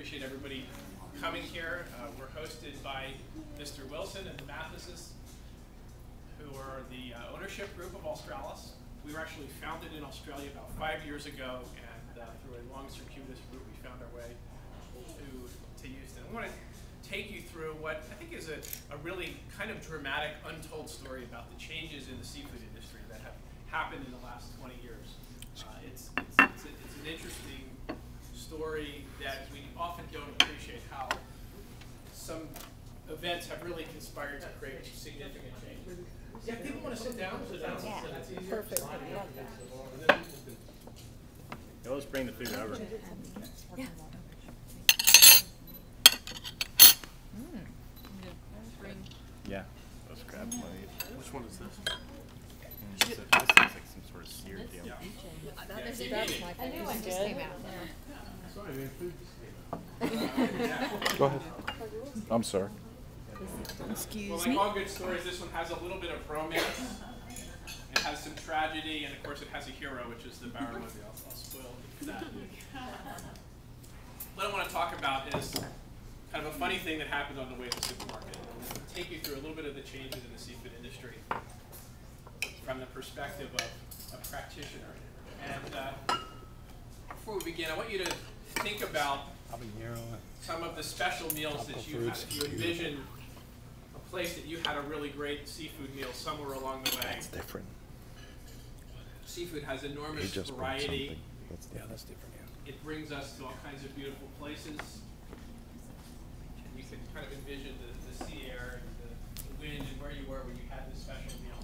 appreciate everybody coming here. We're hosted by Mr. Wilson and the Mathises, who are the ownership group of Australis. We were actually founded in Australia about 5 years ago, and through a long circuitous route, we found our way to Houston. I want to take you through what I think is a really kind of dramatic, untold story about the changes in the seafood industry that have happened in the last 20 years. It's an interesting story that we often don't appreciate how some events have really conspired to create significant change. Yeah, people want to sit down, so that's easier. Perfect. Yeah, let's bring the food over. Yeah. Yeah, let's grab one of these. Which one is this? This looks like some sort of seared deal. Yeah. That's my favorite. A new one just came out. Sorry, man. Food Go ahead. I'm sorry. Well, Excuse like me. all good stories, this one has a little bit of romance. It has some tragedy, and of course it has a hero, which is the Barramundi. I'll spoil that. What I want to talk about is kind of a funny thing that happened on the way to the supermarket. And I'll take you through a little bit of the changes in the seafood industry from the perspective of a practitioner. And before we begin, I want you to think about some of the special meals that you had. If you envision a place that you had a really great seafood meal somewhere along the way. That's different. Seafood has enormous He just brought variety. something. That's different. Yeah. It brings us to all kinds of beautiful places. And you can kind of envision the sea air and the wind and where you were when you had this special meal.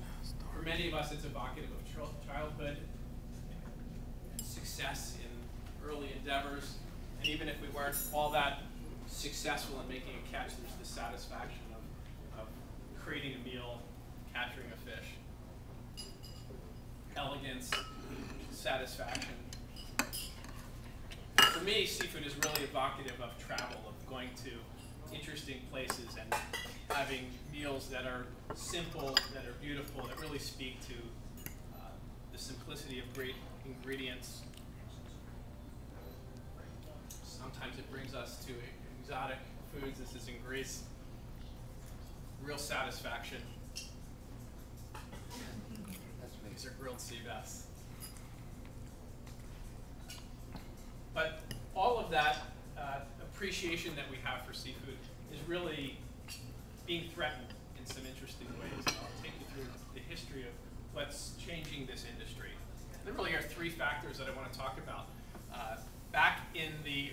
For many of us, it's evocative of childhood and success in early endeavors. And even if we weren't all that successful in making a catch, there's the satisfaction of creating a meal, capturing a fish. Elegance, satisfaction. For me, seafood is really evocative of travel, of going to interesting places and having meals that are simple, that are beautiful, that really speak to the simplicity of great ingredients. Sometimes it brings us to exotic foods. This is in Greece. Real satisfaction. These are grilled sea bass. But all of that appreciation that we have for seafood is really being threatened in some interesting ways. And I'll take you through the history of what's changing this industry. There really are three factors that I want to talk about. Back in the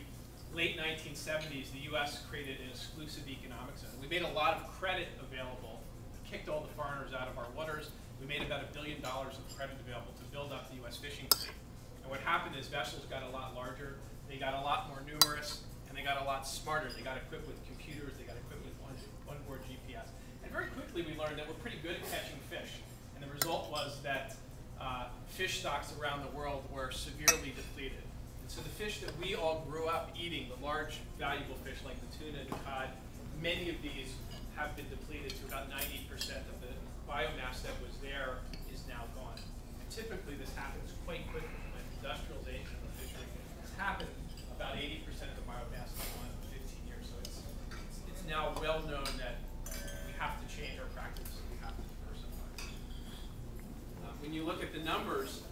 late 1970s, the U.S. created an exclusive economic zone. We made a lot of credit available, kicked all the foreigners out of our waters. We made about $1 billion of credit available to build up the U.S. fishing fleet. And what happened is vessels got a lot larger, they got a lot more numerous, and they got a lot smarter. They got equipped with computers, they got equipped with onboard GPS. And very quickly we learned that we're pretty good at catching fish. And the result was that fish stocks around the world were severely depleted. And so the fish that we all grew up eating, the large valuable fish like the tuna and the cod, many of these have been depleted to about 90% of the biomass that was there is now gone. And typically this happens quite quickly. When industrialization of the fishery has happened, about 80% of the biomass is gone in 15 years. So it's now well known that we have to change our practices, we have to diversify. When you look at the numbers,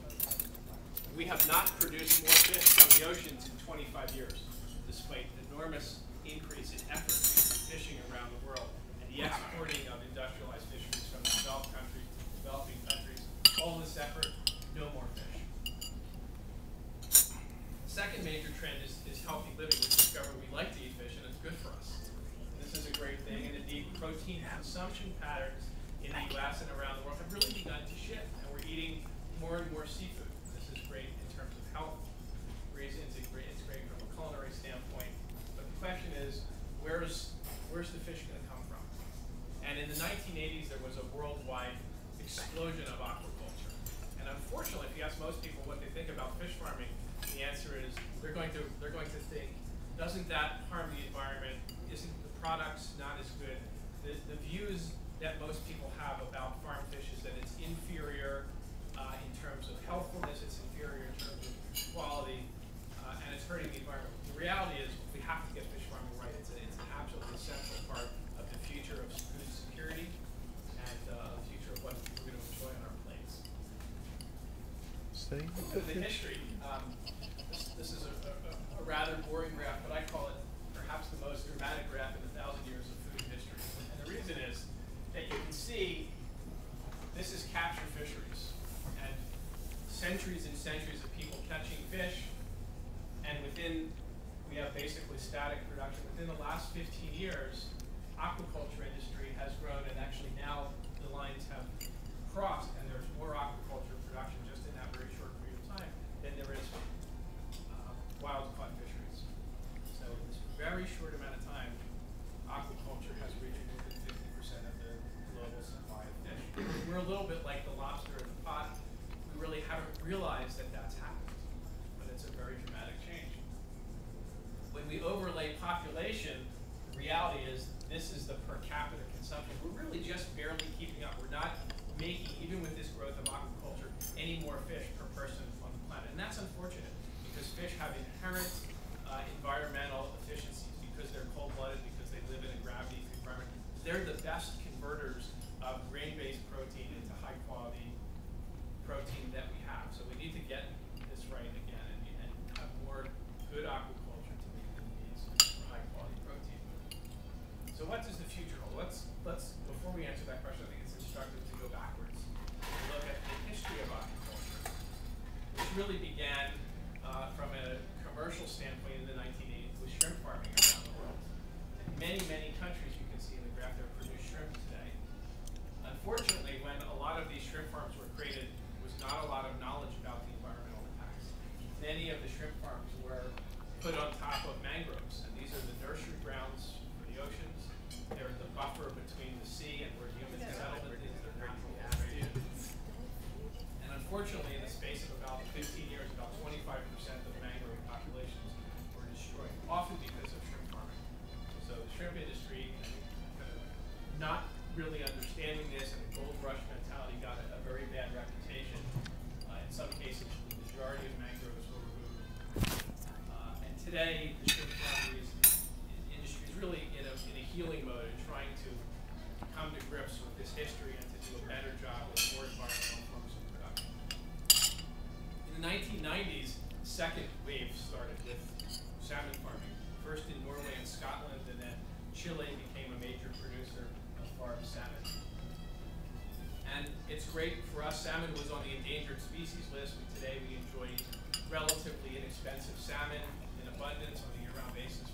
we have not produced more fish from the oceans in 25 years, despite enormous increase in effort in fishing around the world and the exporting of industrialized fisheries from developed countries to developing countries. All this effort, no more fish. The second major trend is healthy living. We discovered we like to eat fish and it's good for us. This is a great thing, and indeed protein consumption patterns in the U.S. and around the world have really begun to shift, and we're eating more and more seafood. This is great in terms of health reasons. It's great from a culinary standpoint. But the question is, where's the fish going to come from? And in the 1980s, there was a worldwide explosion of aquaculture. And unfortunately, if you ask most people what they think about fish farming, the answer is they're going to think, doesn't that harm the environment? Isn't the products not as good? The views that most people have about farm fish is that it's inferior in terms of healthfulness, it's inferior in terms of quality, and it's hurting the environment. The reality is we have to get an essential part of the future of food security and the future of what we're going to enjoy on our plates. The history. This is a rather boring graph, but I call it perhaps the most dramatic graph in 1,000 years of food history. And the reason is that you can see this is capture fisheries, and centuries and centuries of people catching fish, and we have basically static production. Within the last 15 years, aquaculture industry has grown, and actually now the lines have crossed, and there's more aquaculture production just in that very short period of time than there is wild-caught fisheries. So in this very short amount of time, aquaculture has reached more than 50% of the global supply of fish. We're a little bit like the lobster in the pot. We really haven't realized that that's happened, but it's a very dramatic change. When we overlay population, the reality is this is the per capita consumption. We're really just barely keeping up. We're not making, even with this growth of aquaculture, any more fish per person on the planet. And that's unfortunate, because fish have inherent environmental efficiencies, because they're cold-blooded, because they live in a gravity-free environment. They're the best converters of grain-based protein into high-quality protein that we have. So we need to get this right again and have more good aquaculture to meet the needs for high-quality protein. So what does the future hold? Let's before we answer that question, I think it's instructive to go backwards and look at the history of aquaculture, which really began from a commercial standpoint in the 1980s with shrimp farming around the world. In many, many countries, you can see in the graph there, produce shrimp today. Unfortunately, when a lot of these shrimp farms were created, there was not a lot of knowledge about the environmental impacts. Many of the shrimp farms were put on top of mangroves, and these are the nursery grounds for the oceans. They're the buffer between the sea and where human settlement is, their natural habitat. And unfortunately, in the space of about 15 years, about 25% of mangrove populations were destroyed, often because of shrimp farming. So the shrimp industry, not really understanding this, and the gold rush mentality got a very bad reputation. In some cases, the majority of mangroves were removed. And today, the shrimp farming industry is really in a healing mode and trying to come to grips with this history and to do a better job with more environmental forms of production. In the 1990s, the second wave started with salmon farming, first in Norway and Scotland, and then Chile became a major producer of farmed salmon. And it's great for us. Salmon was on the endangered species list, but today we enjoy relatively inexpensive salmon in abundance on a year-round basis